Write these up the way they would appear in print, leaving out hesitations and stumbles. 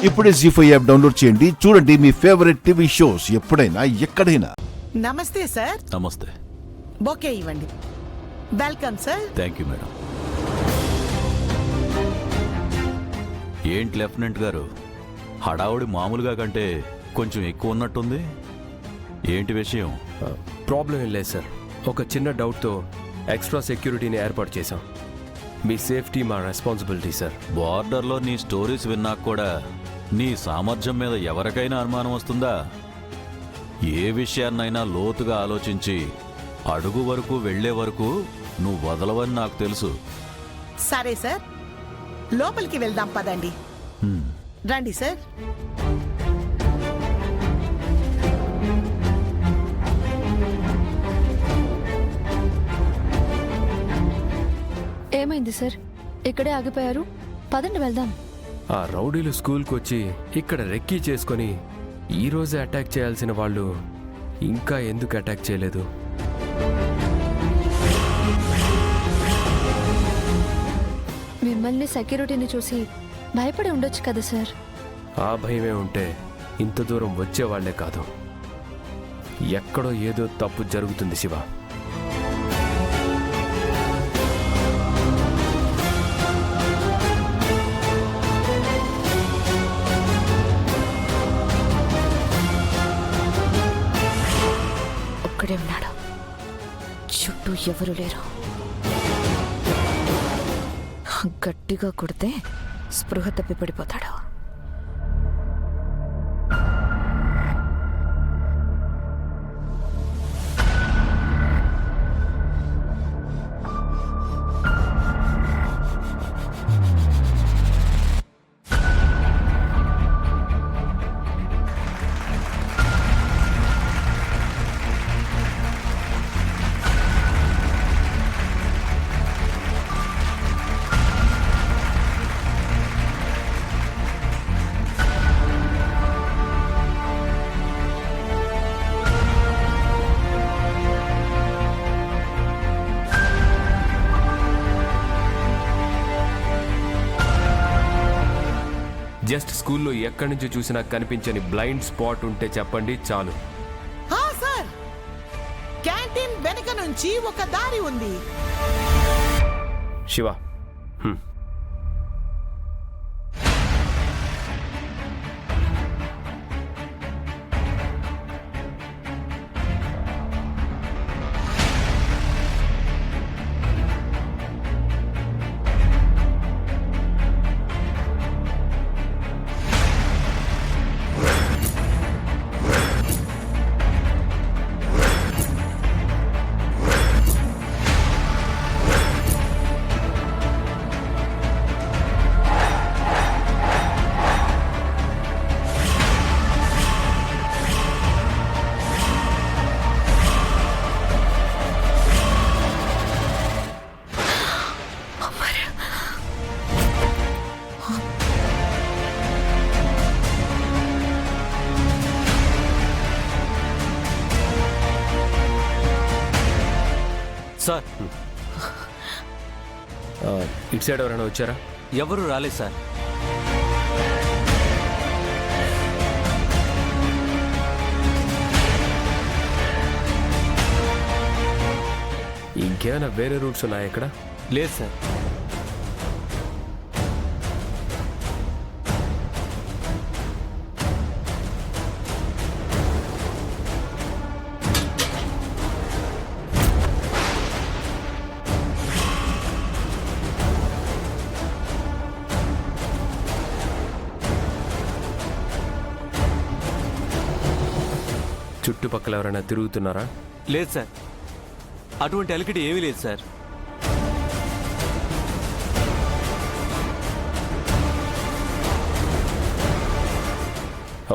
ఇప్పుడే జీ5 app download చేయండి. చూడండి మీ ఫేవరెట్ టీవీ షోస్ ఎప్పుడైనా ఎక్కడైనా. నమస్తే సార్. నమస్తే. బొకే ఇవ్వండి. Welcome sir. Thank you madam. ఏంటి లెఫ్టినెంట్ గారు, హడావుడి మామూలుగా కంటే కొంచెం ఎక్కువ ఉన్నట్టుంది. ఏంటి విషయం? ప్రాబ్లం ఏం లేదు సార్. ఒక చిన్న డౌట్తో ఎక్స్ట్రా సెక్యూరిటీని ఏర్పాటు చేశాం. మీ సేఫ్టీ మా రెస్పాన్సిబిలిటీ సార్. బార్డర్లో నీ స్టోరీస్ విన్నాక కూడా నీ సామర్థ్యం మీద ఎవరికైనా అనుమానం వస్తుందా? ఏ విషయాన్నైనా లోతుగా ఆలోచించి అడుగు వరకు వెళ్లే వరకు నువ్వు వదలవని నాకు తెలుసు. సరే సార్, లోపలికి వెళ్దాం పదండి. రండి సార్. ఏమైంది సార్? ఇక్కడే ఆగిపోయారు. పదండి వెళ్దాం. ఆ రౌడీలు స్కూల్కి వచ్చి ఇక్కడ రెక్కీ చేసుకొని ఈ రోజే అటాక్ చేయాల్సిన వాళ్ళు ఇంకా ఎందుకు అటాక్ చేయలేదు? మిమ్మల్ని సెక్యూరిటీని చూసి భయపడి ఉండొచ్చు కదా సార్. ఆ భయమే ఉంటే ఇంత దూరం వచ్చేవాళ్లే కాదు. ఎక్కడో ఏదో తప్పు జరుగుతుంది శివ. ఒక్కడే ఉన్నాడు, చుట్టూ ఎవరు లేరు. గట్టిగా కొడితే స్పృహ తప్పి పడిపోతాడు. జస్ట్ స్కూల్లో ఎక్కడి నుంచి చూసినా కనిపించని బ్లైండ్ స్పాట్ ఉంటే చెప్పండి చాలు. సార్, క్యాంటీన్ వెనుక నుంచి ఒక దారి ఉంది. శివ, సార్, ఇటు సైడ్ ఎవరైనా వచ్చారా? ఎవరు రాలేదు సార్. ఇంకేమైనా వేరే రూట్స్ ఉన్నాయా ఇక్కడ? లేదు సార్. చుట్టుపక్కల ఎవరైనా తిరుగుతున్నారా? లేదు సార్, అటువంటి అలికిడి ఏమీ లేదు sir.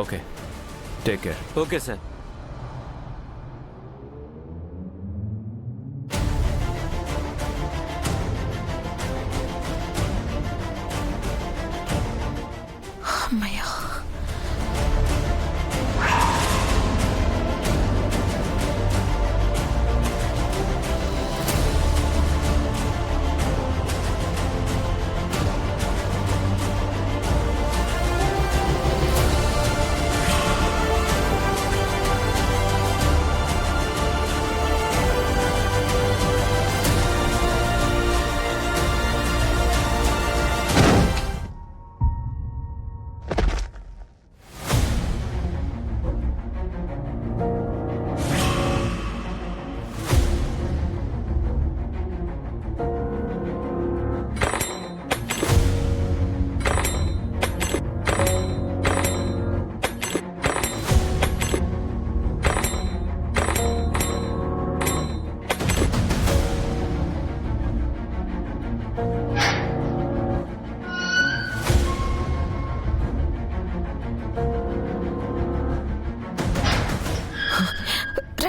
Okay, take care. Okay sir. అమ్మయ్యా,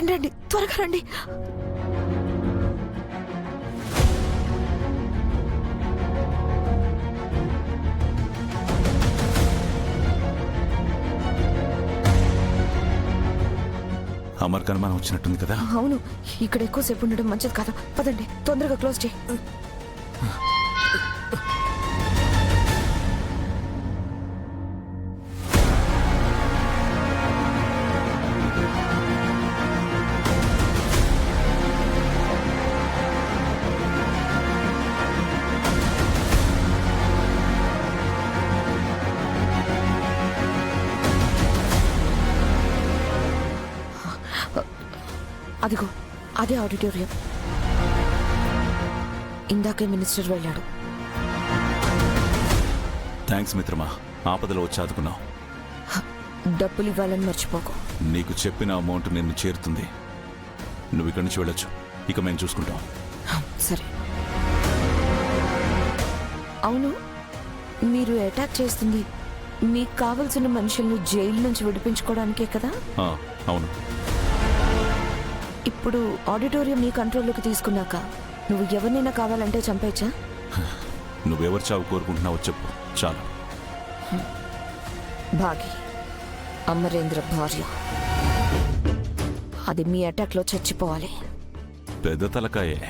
రండి రండి, త్వరగా రండి. అమర్కి అనుమానం వచ్చినట్టుంది కదా. అవును, ఇక్కడ ఎక్కువసేపు ఉండడం మంచిది కాదు. పదండి, తొందరగా క్లోజ్ చేయి. అదిగో అదే ఆడిటోరియం. ఇందాకే మినిస్టర్ వెళ్ళాడు. థ్యాంక్స్ మిత్రమా, ఆపదలో వచ్చి ఆదుకున్నావు. డబ్బులు ఇవ్వాలని మర్చిపోకు. నీకు చెప్పిన అమౌంట్ నిన్ను చేరుతుంది. నువ్వు ఇక్కడి నుంచి వెళ్ళొచ్చు. ఇక మేము చూసుకుంటాం. సరే. అవును, మీరు అటాక్ చేస్తుంది మీకు కావలసిన మనుషుల్ని జైలు నుంచి విడిపించుకోవడానికే కదా? ఆ, అవును. ఇప్పుడు ఆడిటోరియం నీ కంట్రోల్లోకి తీసుకున్నాక నువ్వు ఎవరినైనా కావాలంటే చంపేచ్చా? నువ్వెవరు చావు కోరుకుంటున్నావో చెప్పు చాలు. భాగి, అమరేంద్ర భార్య. అది మీ అటాక్లో చచ్చిపోవాలి. పెద్ద తలకాయే.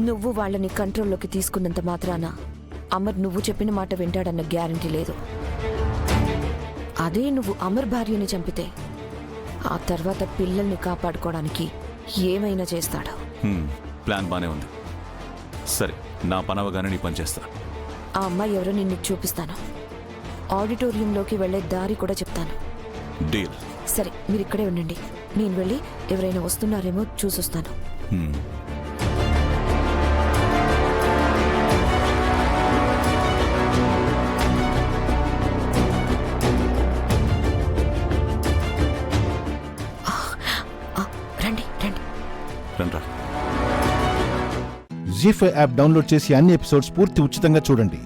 నువ్వు వాళ్ళని కంట్రోల్లోకి తీసుకున్నంత మాత్రాన అమర్ నువ్వు చెప్పిన మాట వింటాడన్న గ్యారంటీ లేదు. అదే నువ్వు అమర్ భార్యని చంపితే ఆ తర్వాత పిల్లల్ని కాపాడుకోవడానికి ఏమైనా చేస్తాడు. ప్లాన్ బానే ఉంది. సరే, నా పనవగానే నీ పని చేస్తా. ఆ అమ్మాయి ఎవరో నిన్ను చూపిస్తాను. ఆడిటోరియంలోకి వెళ్లే దారి కూడా చెప్తాను. డీల్. సరే, మీరు ఇక్కడే ఉండండి. నేను వెళ్ళి ఎవరైనా వస్తున్నారేమో చూసొస్తాను. రండి రండి. రండ్రా. జీ5 యాప్ డౌన్లోడ్ చేసి అన్ని ఎపిసోడ్స్ పూర్తి ఉచితంగా చూడండి.